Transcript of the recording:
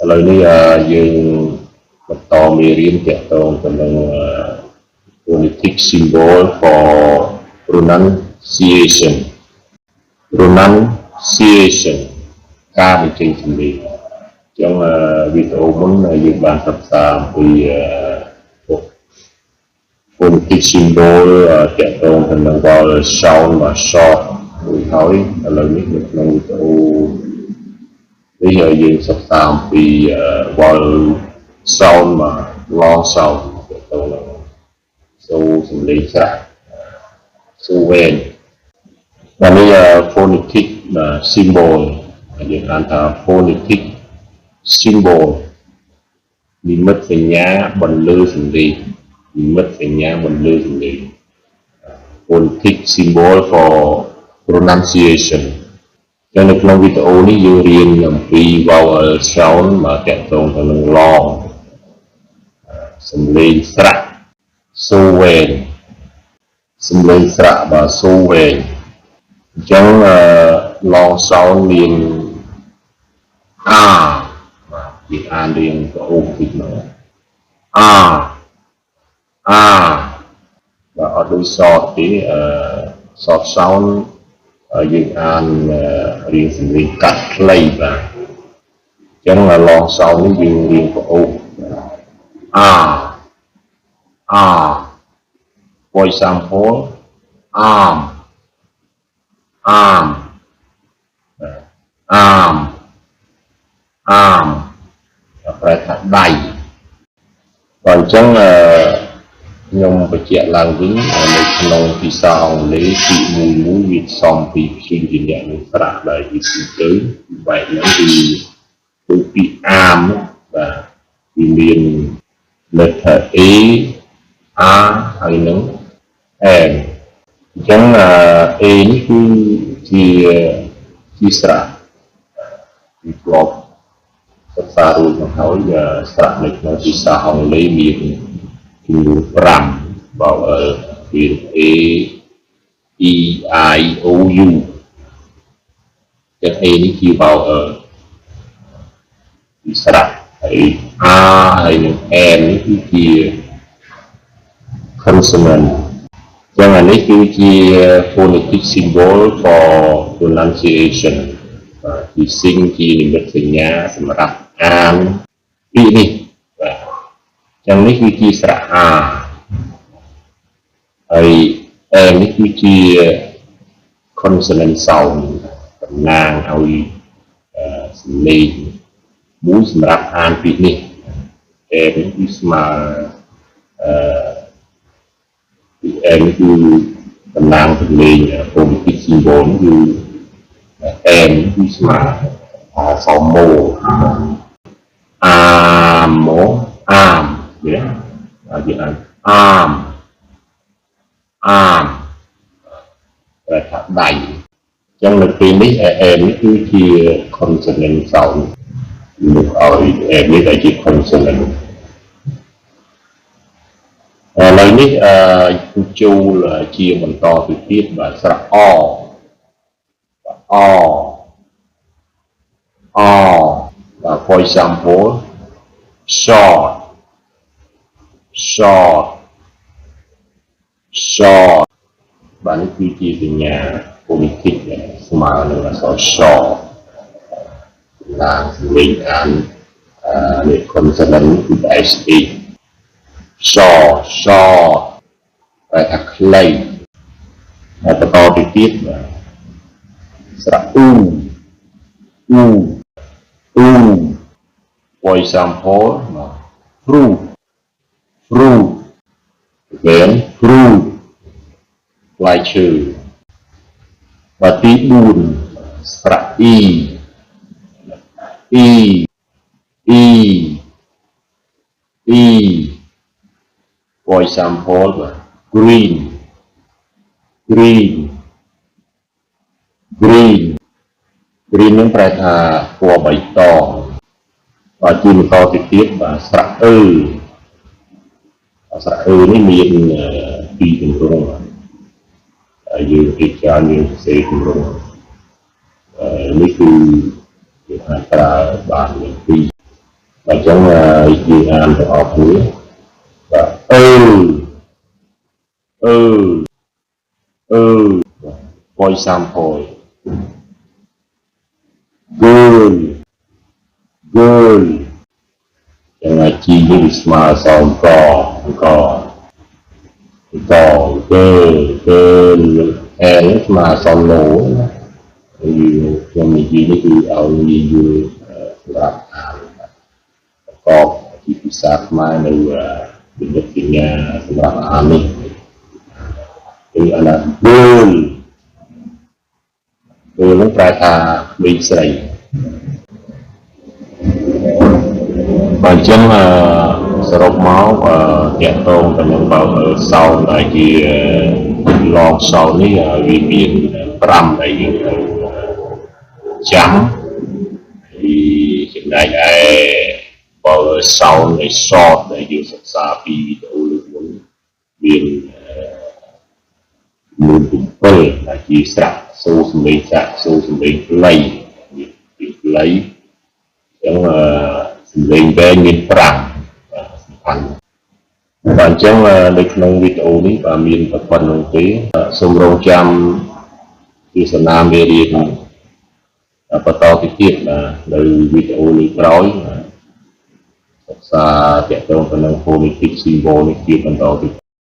ឥឡូវនេះយើងបន្តមេរៀនទាក់ទងទៅនឹង phonetic symbol for pronunciation pronunciation ការបញ្ចេញសំឡេងអញ្ចឹងវីដេអូមុនយើងបានសិក្សាអំពី phonetic symbol ទាក់ទងទៅនឹង vowel sound và short រួចហើយឥឡូវនេះនៅក្នុងវីដេអូនេះយើងសិក្សាអំពី vowel sound và long sound ទាក់ទងនឹងសូរសំឡេងស្រៈសូរវែងvàនេះ phonetic symbol យើងអានថា phonetic symbol និមិត្តសញ្ញាបន្លឺសំឡេងនិមិត្តសញ្ញាបន្លឺសំឡេង phonetic symbol for pronunciation ចឹងនៅក្នុងវីដេអូនេះយើងរៀនអំពី vowel sound មកទាក់ទងទៅនឹង long សំឡេងស្រៈសូរវែងសំឡេងស្រៈបាទសូរវែងអញ្ចឹង long sound មានបាទយើងអានរៀងប្អូនតិចមកបាទអត់ដូច short ទេ short sound យើងអានរៀងសំឡេងកាត់ខ្លីបាទអញ្ចឹង long sound នេះយើងរៀងប្អូនfor example arm ប្រែថាដៃបើអញ្ចឹងខ្ញុំបញ្ជាក់ឡើងវិញនៅក្នុងភាសាអង់គ្លេសពាក្យមួយវាផ្សំពីព្យញ្ជនៈនិងស្រៈដែលជាទូទៅបែបហ្នឹងគឺដូចពាក្យ arm បាទវាមាន letter A R ហើយនឹង M អញ្ចឹង A នេះគឺជាស្រៈពីក្របសិក្សារួចមកហើយស្រៈនៅក្នុងភាសាអង់គ្លេសមានចំនួន5 vowel គឺ A E I O U ចឹង A នេះជា vowel ពីស្រៈហើយ R ហើយនឹង M នេះគឺជា consonant ចឹងអានេះគឺជា phonetic symbol for pronunciation ជាសិញជានិមិត្តសញ្ញាសម្រាប់អានពាក្យនេះបាទចឹងនេះគឺជាស្រៈ R ហើយ M នេះគឺជា consonant sound តំណាងឲ្យសំឡេងមួយសម្រាប់អានពាក្យនេះ M នេះគឺស្មើM គឺតំណាងសំឡេង phonetic symbol គឺ M គឺស្មើសំម៉ូអាមវាយើងអាមប្រែថាដៃអញ្ចឹងនៅពេលនេះ M នេះគឺជា consonant sound លោកឲ្យ M នេះដែលជា consonant ឥឡូវនេះចូលជាបន្តទៅទៀតបាទស្រៈអបាទ for example short បាទនេះគឺជាសញ្ញា phonetic ស្មើនឹងអក្សរ short ឡើងសំឡេងអានលេខ consonant គឺ SH short តែថាខ្លីហើយបន្តទៅទៀតបាទស្រៈអ៊ូ for example fruit again fruit ផ្លែឈើបាទទី4ស្រៈ E for example green នឹងប្រែថាពណ៌បៃតងបាទជាបន្តទៅទៀតបាទស្រៈអឺនេះមានពីរទម្រង់ហើយយើងពិចារណាយើងសេទម្រង់នេះគឺគេថាប្រើបានពីរ Và chẳng dự án của họ phía và voice sample girl chẳng chi như mà xong có girl mà xong nổ thì trong mình chỉ như ở như là có chỉ sát maiនៅវិនិច្ឆ័យសម្រាប់អានេះគឺអាណាគឺនឹងប្រែថាក្មេងស្រីបើអញ្ចឹងសរុបមកតាក់ទងទៅនឹងបើសោនដែលជាឡងសោននេះវាមាន5ដែលយើងត្រូវចាំពីចំណែកឯបើសោននៃ short ដែលយើងសិក្សាពីវីដេអូលើកមុនមាន7ដែលជាស្រៈសូរសម្លេងស្រៈសូរសម្លេងខ្លីមានខ្លីអញ្ចឹងសម្លេងវែងមាន5សំខាន់បាទអញ្ចឹងនៅក្នុងវីដេអូនេះបាទមានប៉ុណ្្នឹងទេសូមរងចាំទស្សនាមេរៀនបន្តទៅទៀតនៅវីដេអូនេះក្រោយសិក្សាទាក់ទងទៅនឹង phonetic symbol នេះជាបន្តទៀត